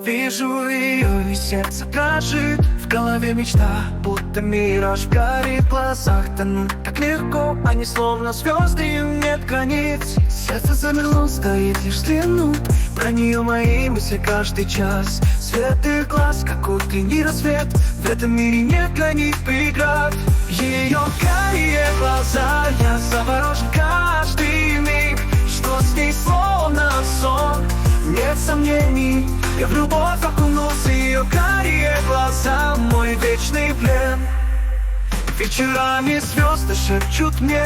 Вижу ее, и сердце дрожит. В голове мечта, будто мираж в горит глазах тонут так легко, они словно звезды, им нет границ. Сердце замерло, стоит лишь взглянуть. Про нее мои мысли каждый час. Свет их глаз, как утренний рассвет. В этом мире нет для них преград. Ее карие глаза, я заворожен каждый миг. Что с ней словно сон, нет сомнений. Я в любовь окунулся, ее карие глаза, мой вечный плен. Вечерами звезды шепчут мне,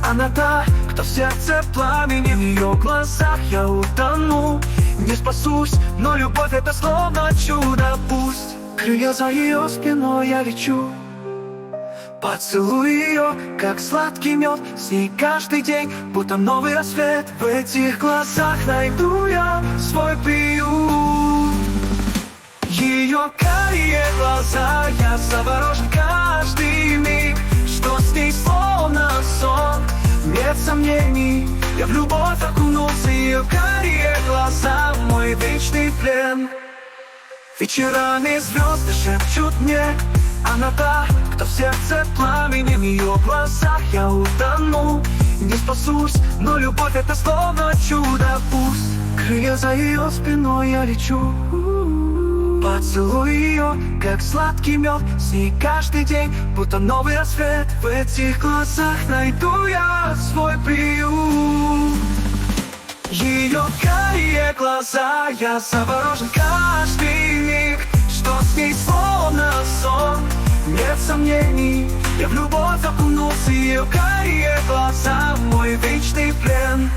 она та, кто в сердце пламени. В ее глазах я утону, не спасусь, но любовь это словно чудо. Пусть крылья за ее спиной, я лечу. Поцелуй ее, как сладкий мед. С ней каждый день, будто новый рассвет. В этих глазах найду я свой приют. Ее карие глаза, я заворожен каждый миг. Что с ней словно сон, нет сомнений. Я в любовь окунулся, ее карие глаза, мой вечный плен. Вечерами звезды шепчут мне, она та, кто в сердце пламени. В ее глазах я утону, не спасусь, но любовь это словно чудо. Пусть крылья за ее спиной, я лечу. Поцелуй ее, как сладкий мед. С ней каждый день, будто новый рассвет. В этих глазах найду я свой приют. Ее карие глаза, я заворожен каждый миг. Что с ней словно сон, нет сомнений. Я в любовь окунулся, ее карие глаза, мой вечный плен.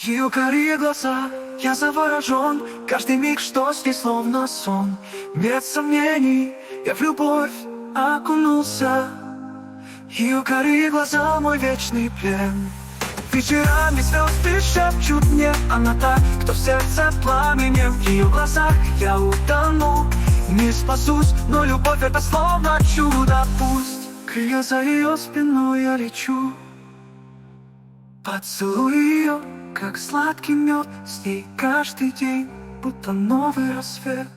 Ее карие глаза, я заворожен каждый миг, что с ней словно сон. Нет сомнений, я в любовь окунулся. Ее карие глаза, мой вечный плен. Вечерами звезды шепчут мне, она та, кто в сердце пламенем. В ее глазах я утону, не спасусь, но любовь это словно чудо. Пусть крылья за ее спиной, я лечу. Поцелуй ее, как сладкий мед. С ней каждый день, будто новый рассвет.